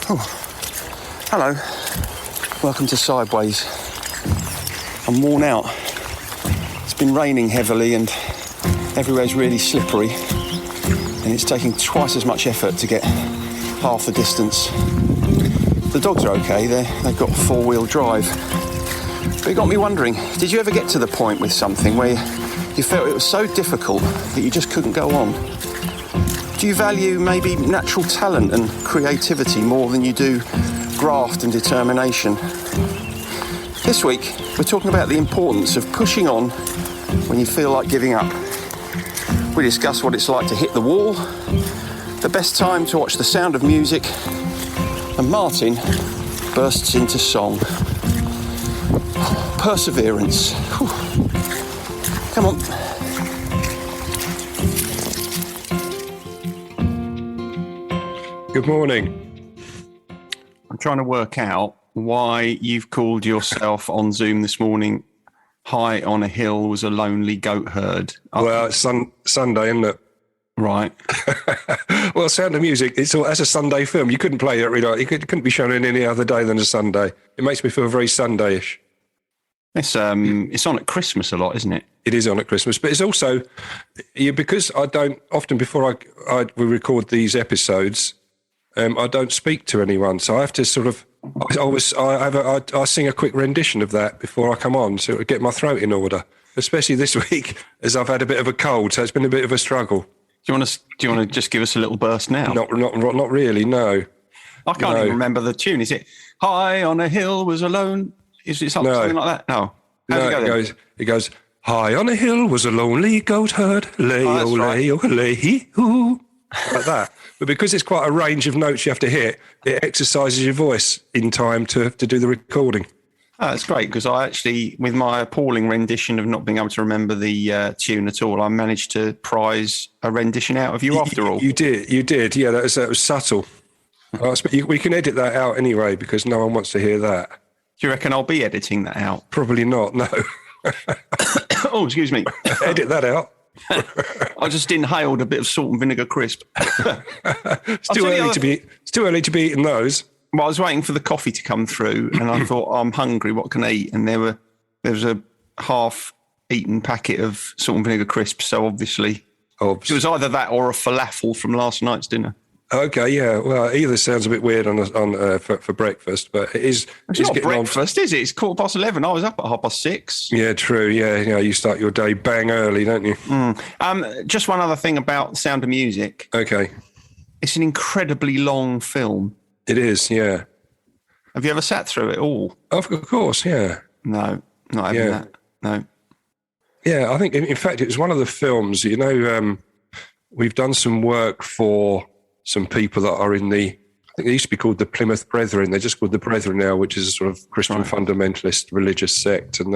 Hello, welcome to Sideways. I'm worn out. It's been raining heavily and everywhere's really slippery, and it's taking twice as much effort to get half the distance. The dogs are okay, they've got four-wheel drive. But it got me wondering, did you ever get to the point with something where you felt it was so difficult that you just couldn't go on? Do you value maybe natural talent and creativity more than you do graft and determination? This week, we're talking about the importance of pushing on when you feel like giving up. We discuss what it's like to hit the wall, the best time to watch The Sound of Music, and Martin bursts into song. Perseverance. Whew. Come on. Good morning. I'm trying to work out why you've called yourself on Zoom this morning High on a Hill Was a Lonely Goat Herd. Well, it's Sunday, isn't it? Right. Well, Sound of Music, that's a Sunday film. You couldn't play it really. It couldn't be shown on any other day than a Sunday. It makes me feel very Sunday-ish. It's on at Christmas a lot, isn't it? It is on at Christmas, but it's also, because I don't, often before we record these episodes, I don't speak to anyone, so I have to sort of, I sing a quick rendition of that before I come on to get my throat in order, especially this week as I've had a bit of a cold, so it's been a bit of a struggle. Do you want to just give us a little burst now? Not really, no. I can't even remember the tune. Is it High on a Hill Was Alone? Is it something like that? No. It goes, high on a hill was a lonely goat herd, lay-o, lay-o, like that. But because it's quite a range of notes you have to hit, it exercises your voice in time to do the recording. Oh, that's great, because I actually, with my appalling rendition of not being able to remember the tune at all, I managed to prize a rendition out of you after all. You did. Yeah, that was subtle. We can edit that out anyway, because no one wants to hear that. Do you reckon I'll be editing that out? Probably not, no. Oh, excuse me. Edit that out. I just inhaled a bit of salt and vinegar crisp. It's too early to be eating those. Well, I was waiting for the coffee to come through, and I thought, I'm hungry, what can I eat? And there was a half-eaten packet of salt and vinegar crisps, so obviously it was either that or a falafel from last night's dinner. Okay, yeah. Well, either sounds a bit weird for breakfast, but it's not breakfast, is it? It's 11:15. I was up at 6:30. Yeah, true. Yeah, you start your day bang early, don't you? Just one other thing about Sound of Music. Okay. It's an incredibly long film. It is, yeah. Have you ever sat through it all? Of course, yeah. No, not having that. No. Yeah, I think, in fact, it was one of the films, we've done some work for some people that are in I think they used to be called the Plymouth Brethren. They're just called the Brethren now, which is a sort of Christian fundamentalist religious sect. And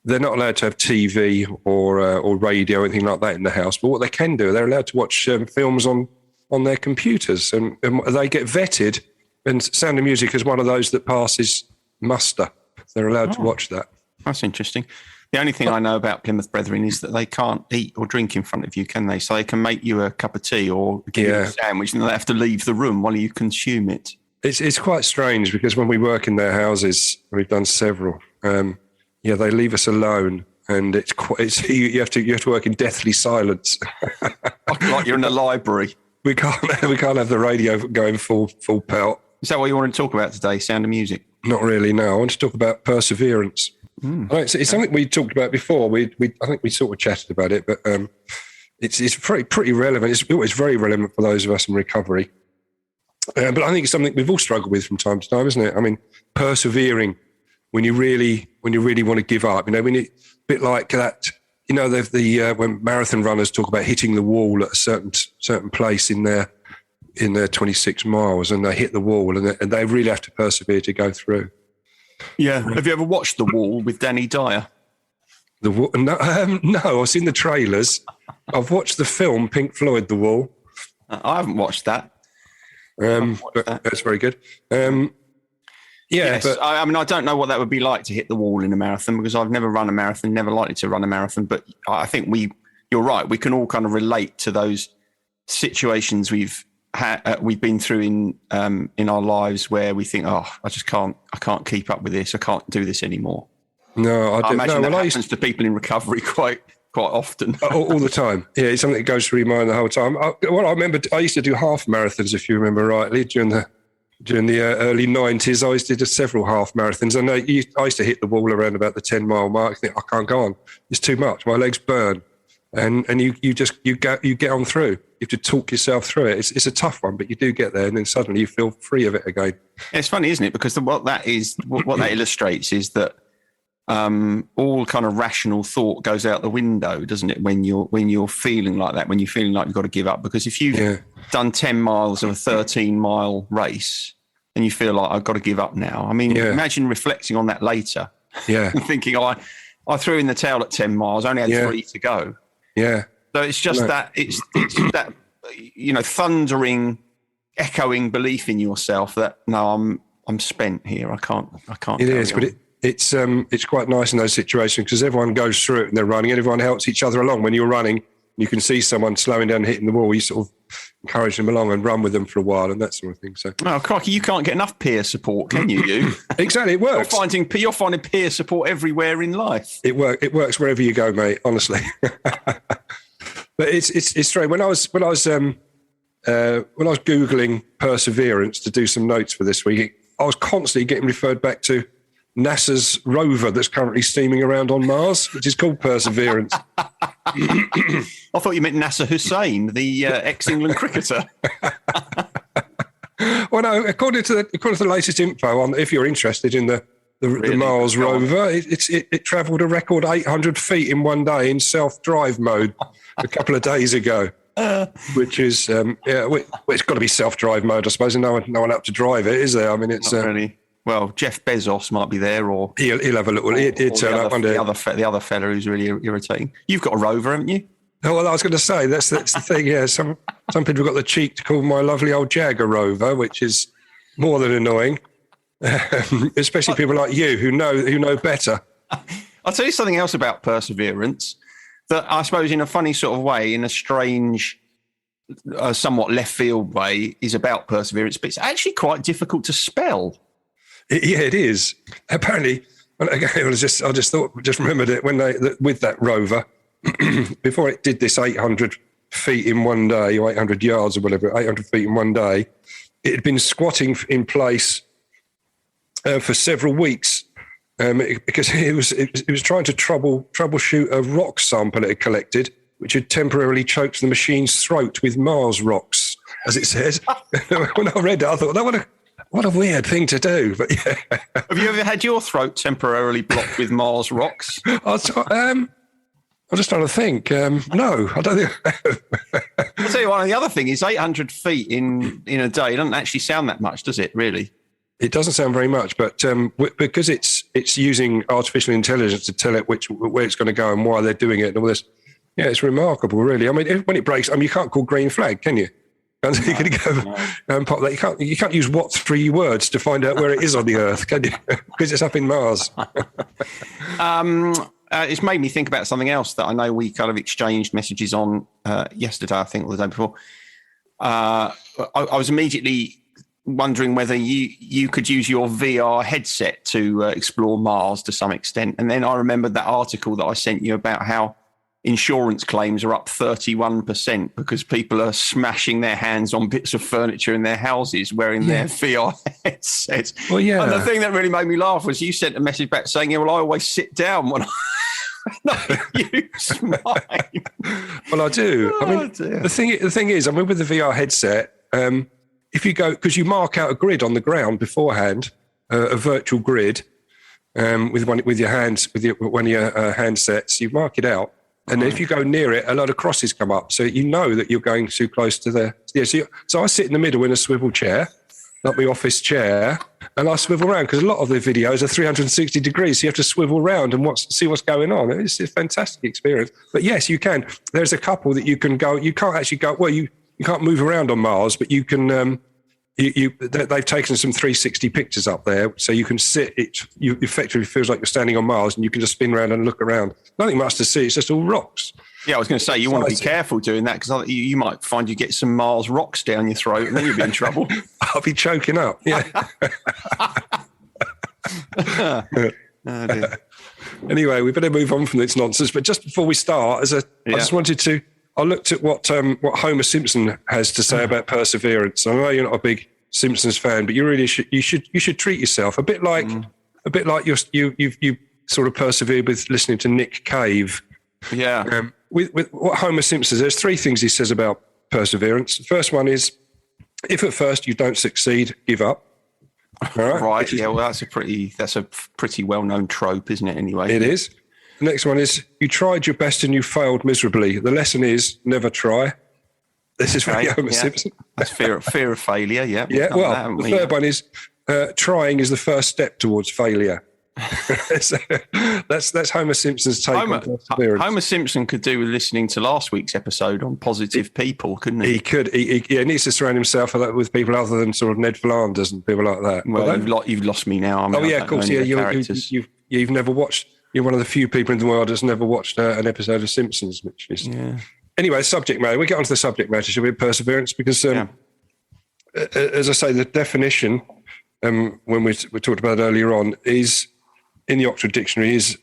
they're not allowed to have TV or radio or anything like that in the house. But what they can do, they're allowed to watch films on their computers. And they get vetted. And Sound of Music is one of those that passes muster. They're allowed to watch that. That's interesting. The only thing I know about Plymouth Brethren is that they can't eat or drink in front of you, can they? So they can make you a cup of tea or give you a sandwich, and they have to leave the room while you consume it. It's quite strange, because when we work in their houses, we've done several. They leave us alone, and you have to work in deathly silence. Like you're in a library. We can't have the radio going full pelt. Is that what you want to talk about today? Sound of Music? Not really. No, I want to talk about perseverance. It's something we talked about before. I think we sort of chatted about it, but it's pretty relevant. It's very relevant for those of us in recovery. But I think it's something we've all struggled with from time to time, isn't it? I mean, persevering when you really want to give up. When a bit like that. When marathon runners talk about hitting the wall at a certain place in their 26 miles, and they hit the wall, and they really have to persevere to go through. Yeah. Have you ever watched The Wall with Danny Dyer? No, I've seen the trailers. I've watched the film Pink Floyd, The Wall. I haven't watched that. But that's very good. Yes, but I mean, I don't know what that would be like to hit the wall in a marathon, because I've never run a marathon, never likely to run a marathon. But I think you're right. We can all kind of relate to those situations we've we've been through in our lives where we think, oh, I can't keep up with this. I can't do this anymore. No, I imagine that happens to people in recovery quite often. all the time. Yeah, it's something that goes through your mind the whole time. I remember I used to do half marathons, if you remember rightly, during the early 90s. I used to do several half marathons, and I used to hit the wall around about the 10-mile mark. I think, I can't go on. It's too much. My legs burn. And you get on through. You have to talk yourself through it. It's a tough one, but you do get there, and then suddenly you feel free of it again. Yeah, it's funny, isn't it? Because what that illustrates is that all kind of rational thought goes out the window, doesn't it? When you're feeling like that, when you're feeling like you've got to give up, because if you've done 10 miles of a 13-mile race and you feel like I've got to give up now, I mean, imagine reflecting on that later, and thinking, I threw in the towel at 10 miles, I only had 3 to go. Yeah. So it's just that it's that thundering, echoing belief in yourself that no, I'm spent here. I can't. It is, but it's quite nice in those situations because everyone goes through it and they're running, and everyone helps each other along. When you're running, you can see someone slowing down, hitting the wall. You sort of encourage them along and run with them for a while and that sort of thing. So, oh crikey, you can't get enough peer support, can you? You exactly, it works. You're finding peer support everywhere in life. It works wherever you go, mate. Honestly, but it's strange. When I was googling perseverance to do some notes for this week, I was constantly getting referred back to NASA's rover that's currently steaming around on Mars, which is called Perseverance. I thought you meant Nasser Hussain, the ex-England cricketer. Well, no. According to the latest info on, if you're interested in the Mars rover, it travelled a record 800 feet in one day in self-drive mode a couple of days ago. Which is it's got to be self-drive mode, I suppose, and no one up to drive it, is there? I mean, it's not really. Well, Jeff Bezos might be there, or he'll have a little. He'll turn up one day. The other fella who's really irritating. You've got a rover, haven't you? Oh, well, I was going to say that's the thing. Yeah, some people have got the cheek to call my lovely old Jag a rover, which is more than annoying. Especially people like you who know better. I'll tell you something else about perseverance that I suppose, in a funny sort of way, in a strange, somewhat left field way, is about perseverance, but it's actually quite difficult to spell. It is. Apparently, again, I just remembered it when with that rover, before it did this 800 feet in one day, or 800 yards or whatever, 800 feet in one day, it had been squatting in place for several weeks because it was trying to troubleshoot a rock sample it had collected, which had temporarily choked the machine's throat with Mars rocks, as it says. When I read it, I thought, what a weird thing to do. But yeah. Have you ever had your throat temporarily blocked with Mars rocks? I'm just trying to think. No, I don't think. I'll tell you what, the other thing is 800 feet in a day. It doesn't actually sound that much, does it, really? It doesn't sound very much, but because it's using artificial intelligence to tell it where it's going to go and why they're doing it and all this, yeah, it's remarkable, really. I mean, when it breaks, you can't call green flag, can you? You're going to go and pop that. You can't use what 3 words to find out where it is on the Earth, can you? Because it's up in Mars. It's made me think about something else that I know we kind of exchanged messages on yesterday, I think, or the day before. I was immediately wondering whether you could use your VR headset to explore Mars to some extent. And then I remembered that article that I sent you about how insurance claims are up 31% because people are smashing their hands on bits of furniture in their houses wearing their VR headsets. Well, yeah. And the thing that really made me laugh was you sent a message back saying, I always sit down when I use mine. Well, I do. The thing is, with the VR headset, if you go, because you mark out a grid on the ground beforehand, a virtual grid, with one of your handsets, you mark it out. And if you go near it, a lot of crosses come up. So you know that you're going too close to the... Yeah, so I sit in the middle in a swivel chair, like my office chair, and I swivel around because a lot of the videos are 360 degrees. So you have to swivel around and see what's going on. It's a fantastic experience. But yes, you can. There's a couple that you can go... You can't actually go... Well, you can't move around on Mars, but you can they've taken some 360 pictures up there, so you can sit. You effectively feels like you're standing on Mars, and you can just spin around and look around. Nothing much to see. It's just all rocks. Yeah, I was going to say, you want to be careful doing that, because you might find you get some Mars rocks down your throat and then you'll be in trouble. I'll be choking up. Yeah. Oh, dear. Anyway, we better move on from this nonsense. But just before we start, I just wanted to. I looked at what Homer Simpson has to say about perseverance. I know you're not a big Simpsons fan, but you really should treat yourself a bit like you've sort of persevered with listening to Nick Cave. Yeah. With what Homer Simpson says, there's three things he says about perseverance. The first one is, if at first you don't succeed, give up. Right. Yeah. Well, that's a pretty well-known trope, isn't it? Anyway, it is. The next one is, you tried your best and you failed miserably. The lesson is, never try. This is very Homer Simpson. That's fear of failure. Yeah. Yeah. Well, the third one is, trying is the first step towards failure. So that's Homer Simpson's take on perseverance. Homer Simpson could do with listening to last week's episode on positive people, couldn't he? He could. He needs to surround himself with people other than sort of Ned Flanders and people like that. Well, you've lost me now. I mean, of course. Yeah, you've never watched. You're one of the few people in the world that's never watched an episode of Simpsons, which is. Yeah. Anyway, subject matter. We get onto the subject matter, shall we? Perseverance, because as I say, the definition when we talked about it earlier on is, in the Oxford Dictionary, is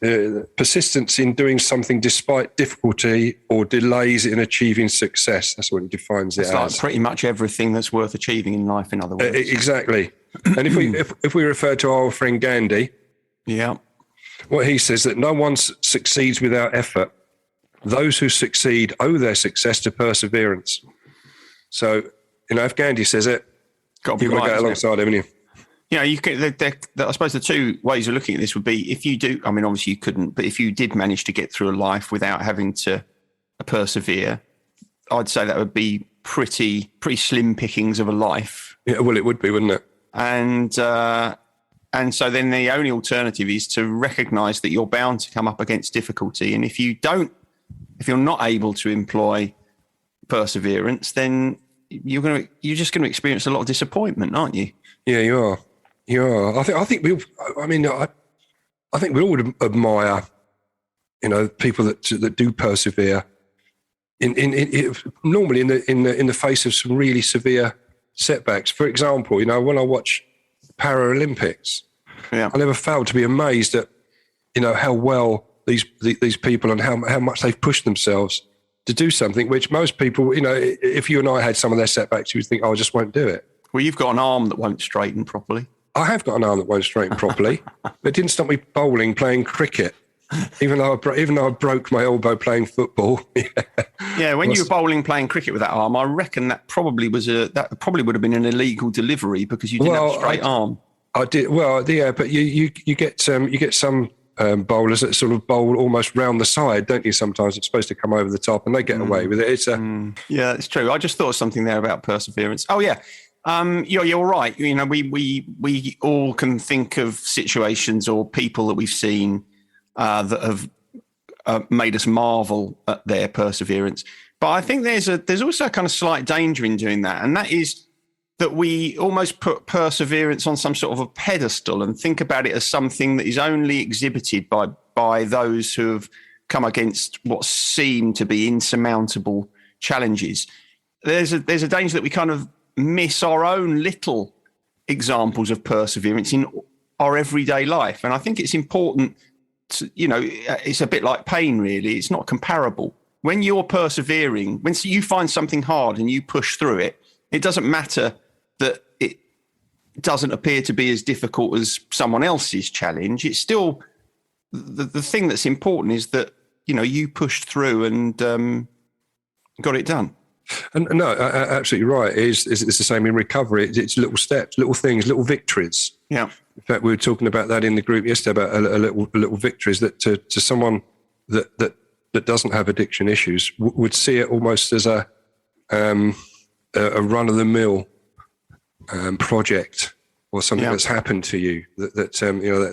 persistence in doing something despite difficulty or delays in achieving success. That's what it defines it as. Like pretty much everything that's worth achieving in life, in other words. Exactly. And if we refer to our old friend Gandhi, what he says, that no one succeeds without effort. Those who succeed owe their success to perseverance. So, if Gandhi says it, you've got to go alongside him, haven't you? Yeah, you could. I suppose the two ways of looking at this would be, if you do. I mean, obviously you couldn't, but if you did manage to get through a life without having to persevere, I'd say that would be pretty slim pickings of a life. Yeah, well, it would be, wouldn't it? And so then the only alternative is to recognise that you're bound to come up against difficulty, and if you're not able to employ perseverance, then you're just going to experience a lot of disappointment, aren't you? Yeah, you are. I think we all admire, people that do persevere. Normally in the face of some really severe setbacks. For example, when I watch Paralympics, I never fail to be amazed at, how well these people and how much they've pushed themselves to do something which most people, if you and I had some of their setbacks, you would think, I just won't do it. Well, you've got an arm that won't straighten properly. I have got an arm that won't straighten properly. But it didn't stop me playing cricket, even though I broke my elbow playing football. Yeah, when you were playing cricket with that arm, I reckon that probably would have been an illegal delivery, because you didn't have a straight arm. I did. Well, yeah, but you get some bowlers that sort of bowl almost round the side, don't you? Sometimes it's supposed to come over the top, and they get away with it. Yeah, it's true. I just thought of something there about perseverance. Oh yeah. You're right. We all can think of situations or people that we've seen that have made us marvel at their perseverance. But I think there's also a kind of slight danger in doing that, and that is that we almost put perseverance on some sort of a pedestal and think about it as something that is only exhibited by those who have come against what seem to be insurmountable challenges. There's a danger that we kind of miss our own little examples of perseverance in our everyday life. And I think it's important to, it's a bit like pain, really. It's not comparable. When you're persevering, when you find something hard and you push through it, it doesn't matter that it doesn't appear to be as difficult as someone else's challenge. It's still the thing that's important is that, you pushed through and got it done. And no, absolutely right. It's the same in recovery. It's little steps, little things, little victories. Yeah. In fact, we were talking about that in the group yesterday, about a little victories that to someone that doesn't have addiction issues would see it almost as a run of the mill project or something that's happened to you. That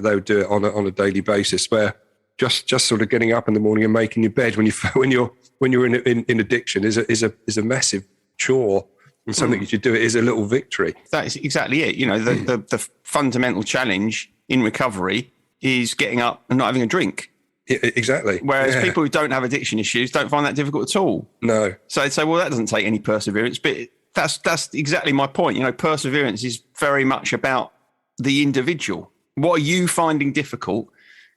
they would do it on a daily basis, where just sort of getting up in the morning and making your bed when you're in addiction is a massive chore And something that you do it is a little victory. That's exactly it. You know, the fundamental challenge in recovery is getting up and not having a drink. Exactly. Whereas people who don't have addiction issues don't find that difficult at all. No. So they'd say, well, that doesn't take any perseverance. But that's exactly my point. You know, perseverance is very much about the individual. What are you finding difficult?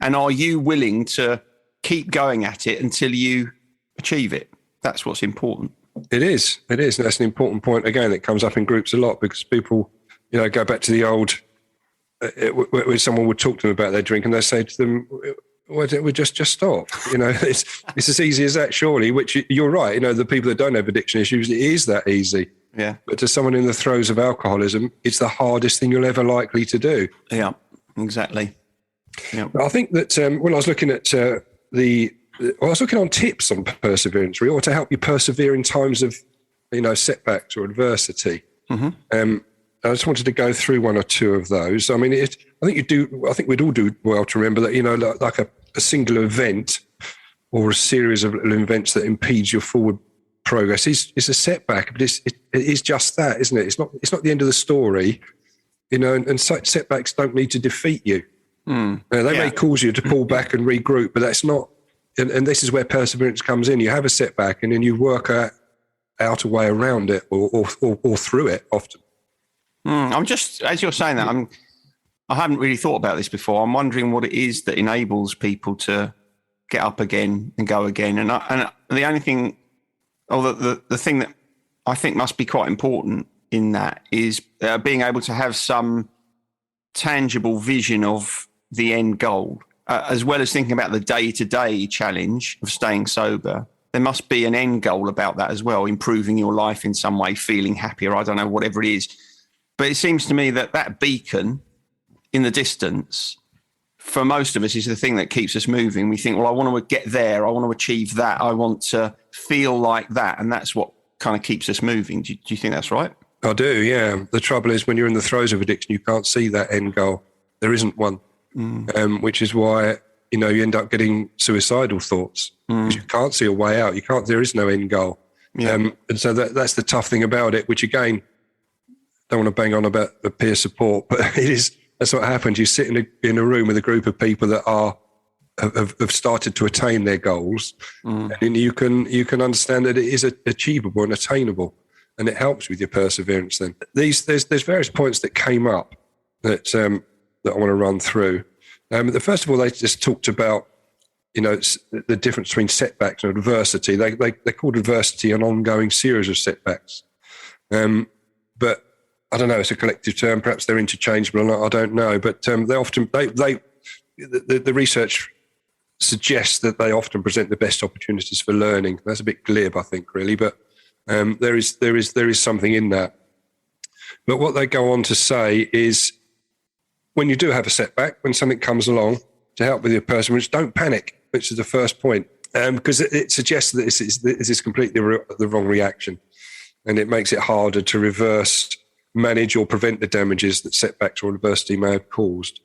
And are you willing to keep going at it until you achieve it? That's what's important. It is. And that's an important point, again, that comes up in groups a lot, because people, you know, go back to the old, where someone would talk to them about their drink and they say to them, well, we just stop. You know, it's as easy as that, surely, which you're right. You know, the people that don't have addiction issues, it is that easy. Yeah. But to someone in the throes of alcoholism, it's the hardest thing you're ever likely to do. Yeah, exactly. Yeah. I think that when I was looking at I was looking on tips on perseverance, really, or to help you persevere in times of, you know, setbacks or adversity. Mm-hmm. I just wanted to go through one or two of those. I mean, I think we'd all do well to remember that, you know, like a single event or a series of little events that impedes your forward progress is a setback, but it is just that, isn't it? It's not the end of the story, you know, and such setbacks don't need to defeat you. They may cause you to pull back and regroup, but that's not, and this is where perseverance comes in. You have a setback and then you work out a way around it or through it often. I'm just, as you're saying that, I haven't really thought about this before. I'm wondering what it is that enables people to get up again and go again. And the only thing, or the thing that I think must be quite important in that is being able to have some tangible vision of the end goal, as well as thinking about the day-to-day challenge of staying sober. There must be an end goal about that as well, improving your life in some way, feeling happier, I don't know, whatever it is. But it seems to me that beacon in the distance, for most of us, is the thing that keeps us moving. We think, well, I want to get there. I want to achieve that. I want to feel like that. And that's what kind of keeps us moving. Do you think that's right? I do, yeah. The trouble is when you're in the throes of addiction, you can't see that end goal. There isn't one, which is why, you know, you end up getting suicidal thoughts because you can't see a way out. There is no end goal. Yeah. And so that's the tough thing about it, which again, don't want to bang on about the peer support, but that's what happens. You sit in a room with a group of people that have started to attain their goals, and you can understand that it is achievable and attainable, and it helps with your perseverance. Then there's various points that came up that I want to run through. First of all, they just talked about, you know, the difference between setbacks and adversity. They called adversity an ongoing series of setbacks, but I don't know, it's a collective term. Perhaps they're interchangeable or not, I don't know. But the research suggests that they often present the best opportunities for learning. That's a bit glib, I think, really, but there is something in that. But what they go on to say is, when you do have a setback, when something comes along to help with your perseverance, don't panic, which is the first point, because it suggests that this is completely the wrong reaction, and it makes it harder to reverse, manage or prevent the damages that setbacks or adversity may have caused,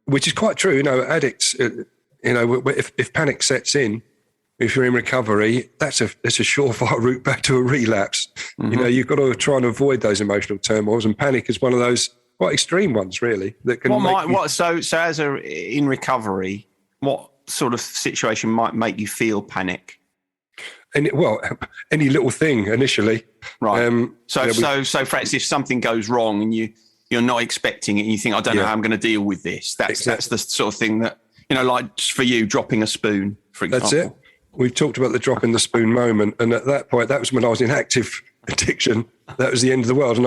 which is quite true. You know, addicts, you know, if panic sets in, if you're in recovery, that's a surefire route back to a relapse. You know, you've got to try and avoid those emotional turmoils, and panic is one of those quite extreme ones, really. That can in recovery, what sort of situation might make you feel panic? Any little thing initially, right? So perhaps if something goes wrong and you're not expecting it, and you think, I don't know how I'm going to deal with this. That's the sort of thing that, you know, like for you, dropping a spoon, for example. That's it. We've talked about the drop in the spoon moment, and at that point, that was when I was in active addiction. That was the end of the world, and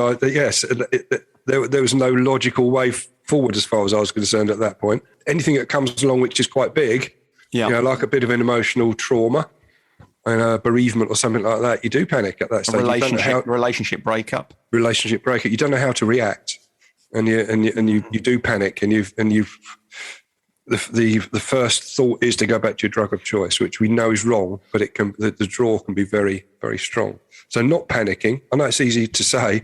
there was no logical way forward as far as I was concerned at that point. Anything that comes along which is quite big, you know, like a bit of an emotional trauma and a bereavement or something like that, you do panic at that stage. Relationship breakup. You don't know how to react, and you do panic, and the first thought is to go back to your drug of choice, which we know is wrong, but the draw can be very, very strong. So not panicking. I know it's easy to say,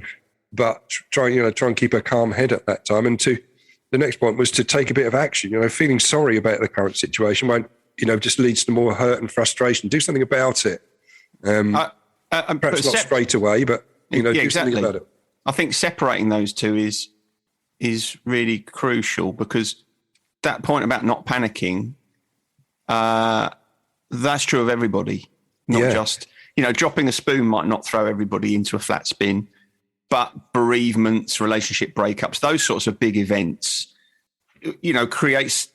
but try and keep a calm head at that time. And the next point was to take a bit of action. You know, feeling sorry about the current situation won't, you know, just leads to more hurt and frustration. Do something about it. Perhaps not straight away, but do exactly. something about it. I think separating those two is really crucial, because that point about not panicking, that's true of everybody, not just, dropping a spoon might not throw everybody into a flat spin, but bereavements, relationship breakups, those sorts of big events, creates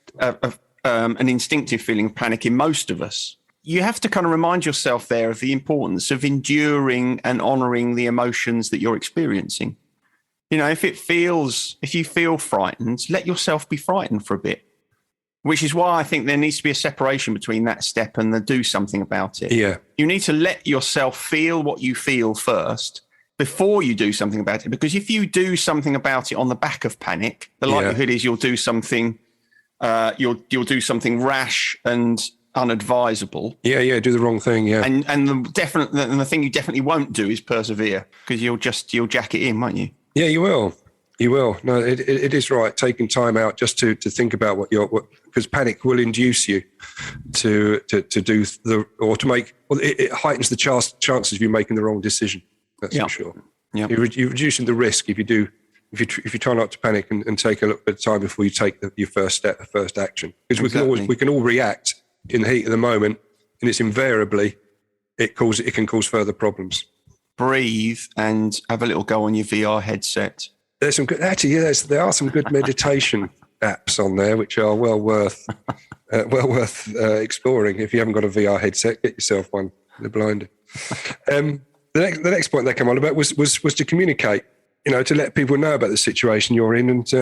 an instinctive feeling of panic in most of us. You have to kind of remind yourself there of the importance of enduring and honouring the emotions that you're experiencing. If you feel frightened, let yourself be frightened for a bit, which is why I think there needs to be a separation between that step and the do something about it. Yeah. You need to let yourself feel what you feel first before you do something about it. Because if you do something about it on the back of panic, the likelihood is you'll do something, you'll do something rash and unadvisable. Yeah, do the wrong thing. Yeah, and the thing you definitely won't do is persevere, because you'll jack it in, won't you? Yeah, you will. No, it is right. Taking time out just to think about because panic will induce you to do it heightens the chances of you making the wrong decision. That's for sure. Yeah, you're reducing the risk if you try not to panic and take a little bit of time before you take your first step, the first action. Because we can all react in the heat of the moment, and it's invariably it can cause further problems. Breathe and have a little go on your VR headset. There's some good, there are some good meditation apps on there which are well worth exploring. If you haven't got a VR headset, get yourself one. They're blinded. The next point they come on about was to communicate. To let people know about the situation you're in and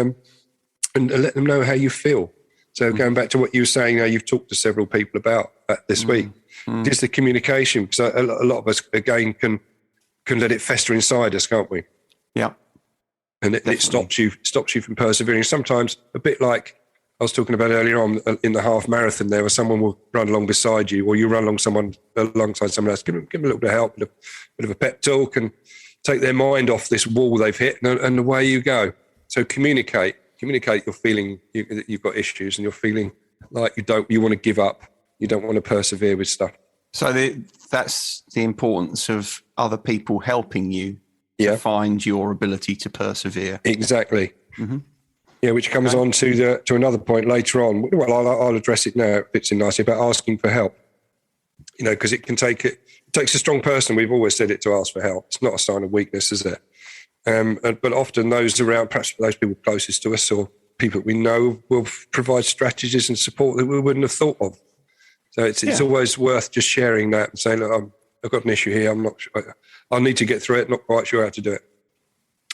let them know how you feel. So going back to what you were saying, you've talked to several people about that this week. Just the communication, because a lot of us again can let it fester inside us, can't we? Yeah. And it stops you from persevering. Sometimes, a bit like I was talking about earlier on in the half marathon, there where someone will run along beside you, or you run alongside someone else. Give them a little bit of help, a bit of a pep talk, and take their mind off this wall they've hit, and away you go. So communicate you're feeling that you've got issues, and you're feeling like you want to give up. You don't want to persevere with stuff. So that's the importance of other people helping you to find your ability to persevere. Exactly. Mm-hmm. Yeah, which comes on to another point later on. Well, I'll address it now. It fits in nicely about asking for help. Because it takes a strong person. We've always said it, to ask for help. It's not a sign of weakness, is it? But often those around, perhaps those people closest to us or people we know, will provide strategies and support that we wouldn't have thought of. So it's always worth just sharing that and saying, look, I've got an issue here. I'm not sure. I'll need to get through it. Not quite sure how to do it.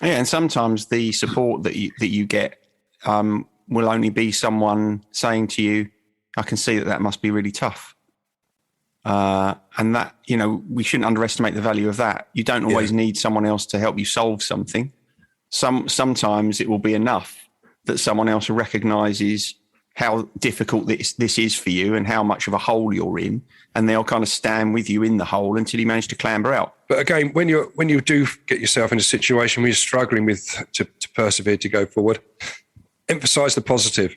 Yeah, and sometimes the support that you get will only be someone saying to you, I can see that must be really tough. And that, we shouldn't underestimate the value of that. You don't always need someone else to help you solve something. Sometimes it will be enough that someone else recognises how difficult this is for you and how much of a hole you're in, and they'll kind of stand with you in the hole until you manage to clamber out. But again, when you do get yourself in a situation where you're struggling to persevere, to go forward, emphasise the positive.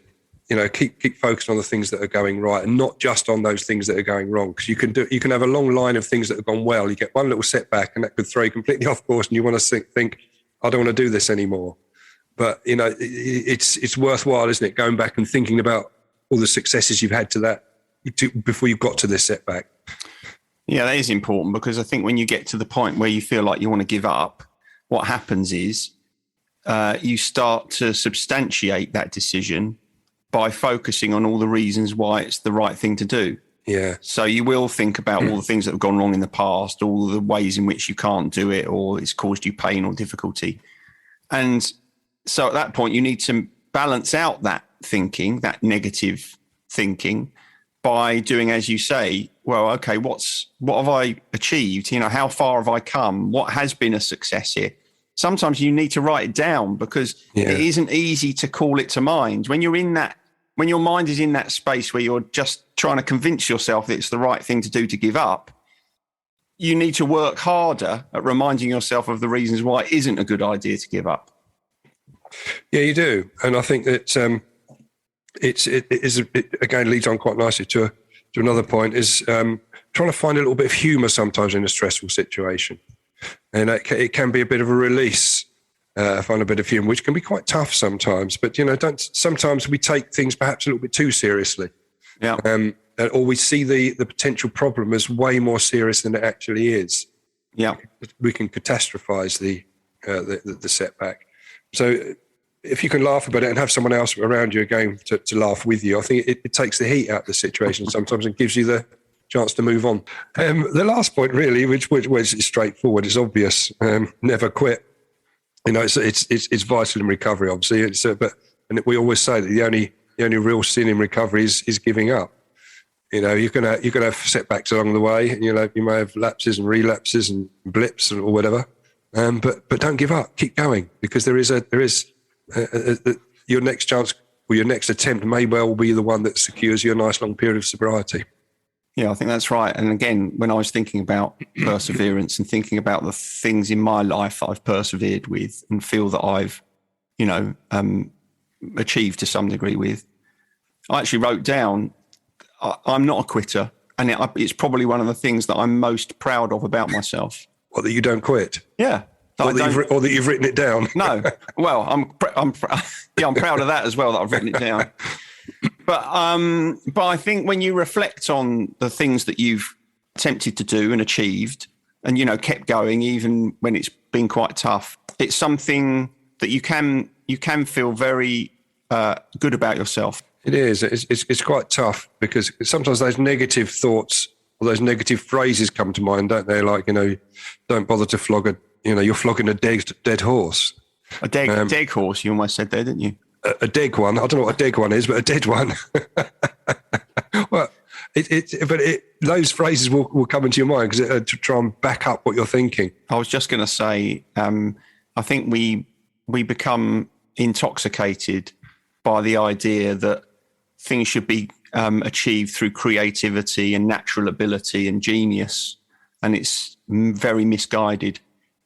Keep focused on the things that are going right, and not just on those things that are going wrong. Because you can have a long line of things that have gone well. You get one little setback, and that could throw you completely off course, and you want to think, I don't want to do this anymore. But it's worthwhile, isn't it, going back and thinking about all the successes you've had before you got to this setback. Yeah, that is important, because I think when you get to the point where you feel like you want to give up, what happens is you start to substantiate that decision by focusing on all the reasons why it's the right thing to do. Yeah. So you will think about all the things that have gone wrong in the past, all the ways in which you can't do it, or it's caused you pain or difficulty. And so at that point, you need to balance out that thinking, that negative thinking, by doing, as you say, well, okay, what have I achieved? How far have I come? What has been a success here? Sometimes you need to write it down, because it isn't easy to call it to mind. When your mind is in that space where you're just trying to convince yourself that it's the right thing to do to give up, you need to work harder at reminding yourself of the reasons why it isn't a good idea to give up. Yeah, you do. And I think that it again leads on quite nicely to another point, is trying to find a little bit of humour sometimes in a stressful situation. And it can be a bit of a release, find a bit of humour, which can be quite tough sometimes. But, sometimes we take things perhaps a little bit too seriously. Yeah. Or we see the potential problem as way more serious than it actually is. Yeah. We can catastrophize the setback. So if you can laugh about it and have someone else around you again to laugh with you, I think it takes the heat out of the situation sometimes and gives you the chance to move on. The last point, really, which is straightforward, is obvious. Never quit. It's vital in recovery, obviously. And we always say that the only real sin in recovery is giving up. You're gonna have setbacks along the way, and you may have lapses and relapses and blips or whatever. But don't give up. Keep going, because there is your next chance or your next attempt may well be the one that secures you a nice long period of sobriety. Yeah, I think that's right. And again, when I was thinking about perseverance and thinking about the things in my life that I've persevered with and feel that I've, achieved to some degree with, I actually wrote down, I'm not a quitter. And it's probably one of the things that I'm most proud of about myself. What, that you don't quit? Yeah. Or that you've written it down? No. Well, I'm proud of that as well, that I've written it down. But I think when you reflect on the things that you've attempted to do and achieved and, kept going, even when it's been quite tough, it's something that you can feel very good about yourself. It is. It's quite tough, because sometimes those negative thoughts or those negative phrases come to mind, don't they? Like, don't bother to flog you're flogging a dead horse. A dead horse, you almost said there, didn't you? A dead one. I don't know what a dead one is, but a dead one. Well, those phrases will come into your mind to try and back up what you're thinking. I was just going to say, I think we become intoxicated by the idea that things should be achieved through creativity and natural ability and genius, and it's very misguided.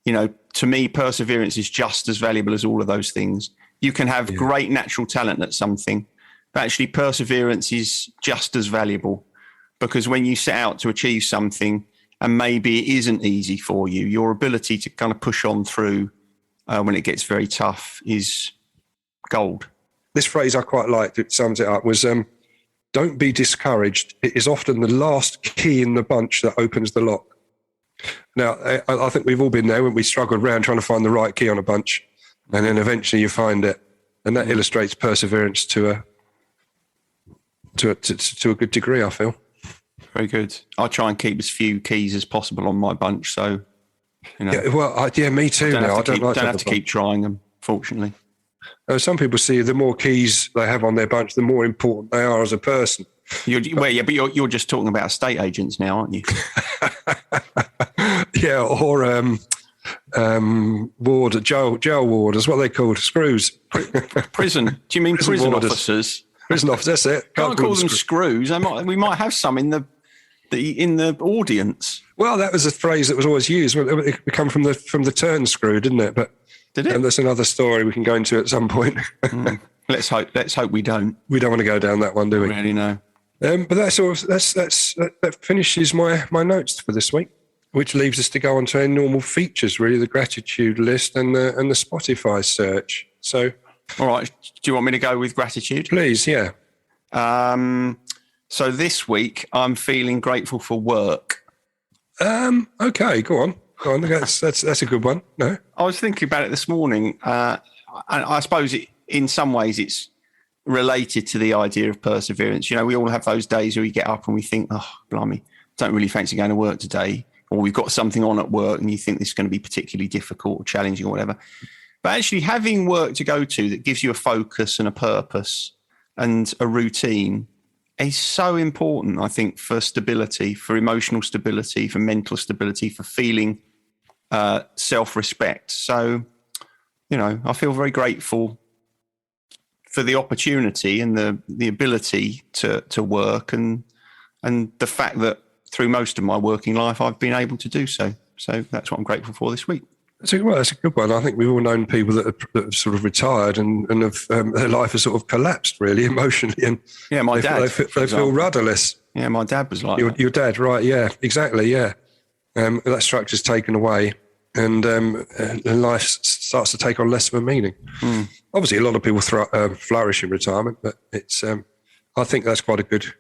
To me, perseverance is just as valuable as all of those things. You can have great natural talent at something, but actually perseverance is just as valuable, because when you set out to achieve something and maybe it isn't easy for you, your ability to kind of push on through when it gets very tough is gold. This phrase I quite liked, it sums it up, was don't be discouraged. It is often the last key in the bunch that opens the lock. Now, I think we've all been there when we struggled around trying to find the right key on a bunch, and then eventually you find it. And that illustrates perseverance to a good degree, I feel. Very good. I try and keep as few keys as possible on my bunch, so, Yeah, well, me too now. I don't have to keep trying them, fortunately. Some people see the more keys they have on their bunch, the more important they are as a person. But you're just talking about estate agents now, aren't you? Yeah, or ward, jail warders, what are they called? Screws. Prison. Do you mean prison officers? Prison officers, that's it. Can't call them screws. We might have some in the audience. Well, that was a phrase that was always used. It come from the turn screw, didn't it? But did it? And that's another story we can go into at some point. Let's hope we don't. We don't want to go down that one, do we? Really, no. But that finishes my notes for this week, which leaves us to go on to our normal features, really, the gratitude list and the Spotify search. So, all right, do you want me to go with gratitude? Please, yeah. So this week I'm feeling grateful for work. Okay, go on. That's a good one. No, I was thinking about it this morning. And I suppose in some ways it's related to the idea of perseverance. We all have those days where we get up and we think, oh, blimey, don't really fancy going to work today. Or we've got something on at work and you think this is going to be particularly difficult or challenging or whatever. But actually having work to go to that gives you a focus and a purpose and a routine is so important, I think, for stability, for emotional stability, for mental stability, for feeling self-respect. So, I feel very grateful for the opportunity and the ability to work and the fact that through most of my working life, I've been able to do so. So that's what I'm grateful for this week. That's a good one. I think we've all known people that have sort of retired and have, their life has sort of collapsed really emotionally. And yeah, my dad. They feel rudderless. Yeah, my dad was like your dad, right? Yeah, exactly. Yeah. That structure's taken away. and life starts to take on less of a meaning. Obviously, a lot of people flourish in retirement, but it's I think that's quite a good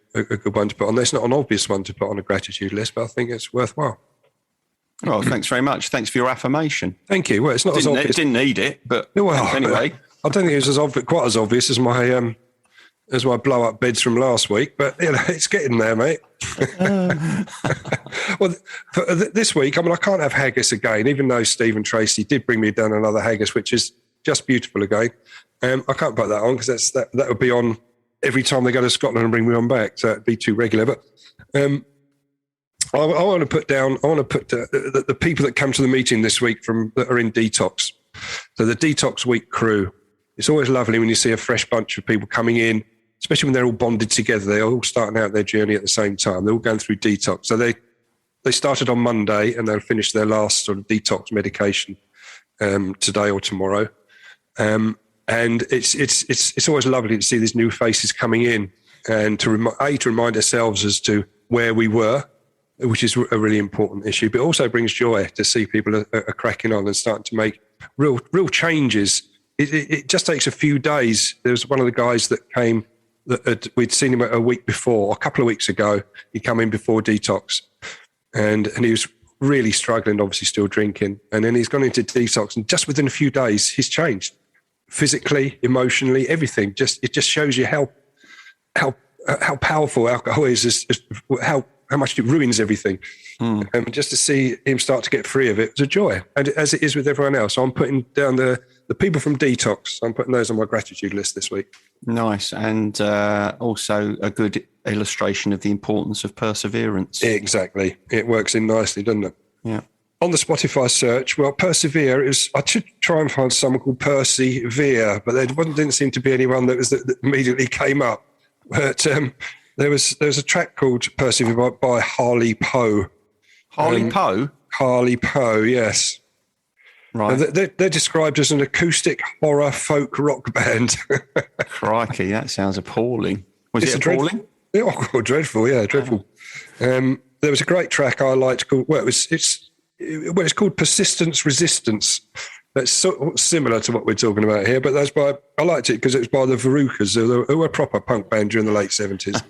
one to put on. That's not an obvious one to put on a gratitude list, but I think it's worthwhile. Well, thanks very much. Thanks for your affirmation. Thank you. Well, it's not as obvious. Didn't need it, but anyway. I don't think it was quite as obvious as my blow-up beds from last week, but it's getting there, mate. Well, for this week, I can't have haggis again, even though Steve and Tracy did bring me down another haggis, which is just beautiful again. I can't put that on because that would be on every time they go to Scotland and bring me on back, so it'd be too regular. But I want to put the people that come to the meeting this week that are in detox. So the Detox Week crew. It's always lovely when you see a fresh bunch of people coming in, especially when they're all bonded together. They're all starting out their journey at the same time. They're all going through detox. So they started on Monday and they'll finish their last sort of detox medication today or tomorrow. And it's always lovely to see these new faces coming in and to remind ourselves as to where we were, which is a really important issue, but also brings joy to see people are cracking on and starting to make real changes. It just takes a few days. There was one of the guys that came we'd seen him a week before, a couple of weeks ago. He'd come in before detox and he was really struggling, obviously still drinking. And then he's gone into detox and just within a few days, he's changed physically, emotionally, everything. It just shows you how powerful alcohol is how much it ruins everything. And just to see him start to get free of it was a joy. And as it is with everyone else, so I'm putting down the people from detox. I'm putting those on my gratitude list this week. Nice. And also a good illustration of the importance of perseverance. Exactly. It works in nicely, doesn't it? Yeah. On the Spotify search, well, persevere is, I should try and find someone called Percy Veer, but there didn't seem to be anyone that immediately came up. But there was a track called Persevere by Harley Poe. Harley Poe? Harley Poe, yes. Right. They're described as an acoustic horror folk rock band. Crikey, that sounds appalling. Was it appalling? Dreadful, yeah, dreadful. There was a great track I liked called, it's called Persistence Resistance. That's sort of similar to what we're talking about here, but I liked it because it was by the Verucas, who were a proper punk band during the late 70s.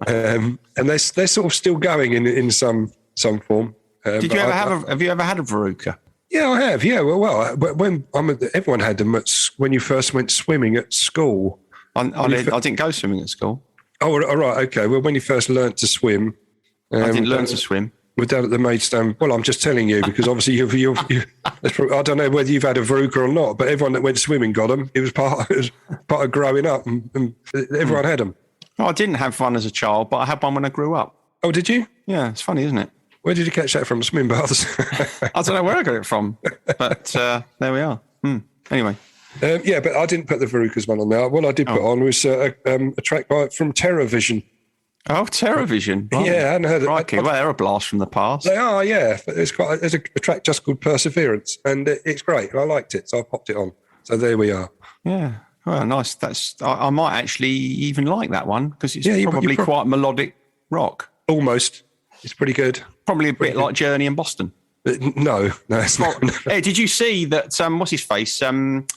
And they're sort of still going in some form. Have you ever had a Veruca? Yeah, I have. Yeah, well, everyone had them when you first went swimming at school. I didn't go swimming at school. Oh, all right, okay. Well, when you first learnt to swim, I didn't learn to swim. We're down at the Maidstone. Well, I'm just telling you because obviously I don't know whether you've had a Veruca or not, but everyone that went swimming got them. It was part of growing up, and everyone had them. Oh, I didn't have one as a child, but I had one when I grew up. Oh, did you? Yeah, it's funny, isn't it? Where did you catch that from? Swimming baths? I don't know where I got it from, but there we are. Anyway. Yeah, but I didn't put the Verucas one on there. What I did put on was a track from TerrorVision. Oh, TerrorVision. Oh, yeah, I hadn't heard it. Well, they're a blast from the past. They are, yeah. But there's a track just called Perseverance, and it's great. And I liked it, so I popped it on. So there we are. Yeah. Well, nice. I might actually even like that one because it's probably quite melodic rock. Almost. It's pretty good. Probably a bit like Journey in Boston. No, it's not. Hey, did you see that? What's his face? Can't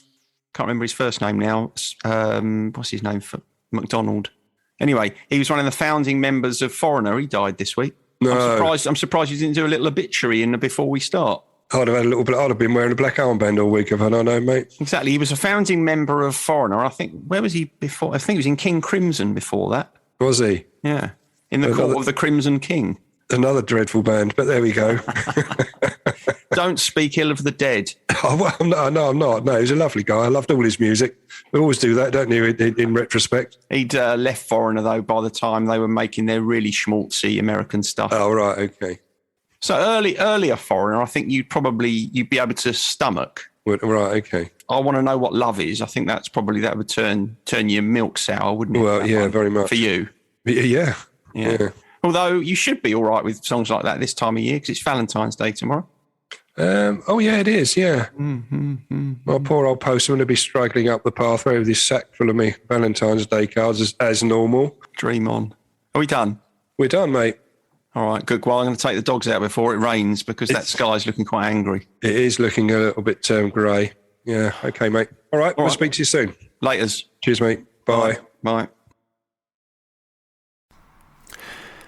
remember his first name now. What's his name for McDonald? Anyway, he was one of the founding members of Foreigner. He died this week. No. I'm surprised you didn't do a little obituary before we start. I'd have had a little bit. I'd have been wearing a black armband all week if I don't know, mate. Exactly. He was a founding member of Foreigner. I think, where was he before? I think he was in King Crimson before that. Was he? Yeah. In the Court of the Crimson King. Another dreadful band, but there we go. Don't speak ill of the dead. Oh, well, no, I'm not. No, he's a lovely guy. I loved all his music. We always do that, don't you, in retrospect? He'd left Foreigner, though, by the time they were making their really schmaltzy American stuff. Oh, right, okay. So earlier Foreigner, I think you'd be able to stomach. Right, okay. I Want to Know What Love Is. I think that would turn your milk sour, wouldn't it? Well, yeah, very much. For you. Yeah. Although you should be all right with songs like that this time of year because it's Valentine's Day tomorrow. Oh, yeah, it is, yeah. My poor old postman will be struggling up the pathway with his sack full of me Valentine's Day cards as normal. Dream on. Are we done? We're done, mate. All right, good. Well, I'm going to take the dogs out before it rains because that sky's looking quite angry. It is looking a little bit grey. Yeah. Okay, mate. All right. We'll speak to you soon. Laters. Cheers, mate. Bye. Bye.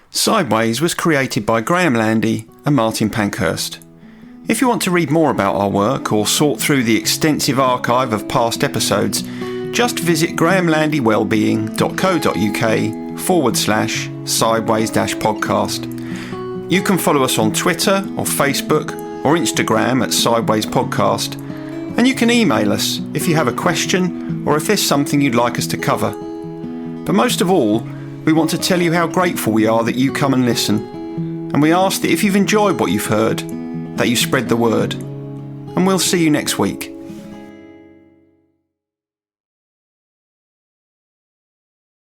Sideways was created by Graham Landy and Martin Pankhurst. If you want to read more about our work or sort through the extensive archive of past episodes, just visit grahamlandywellbeing.co.uk/sideways-podcast. You can follow us on Twitter or Facebook or Instagram at Sideways Podcast, and you can email us if you have a question or if there's something you'd like us to cover. But most of all, we want to tell you how grateful we are that you come and listen, and we ask that if you've enjoyed what you've heard, that you spread the word. And we'll see you next week.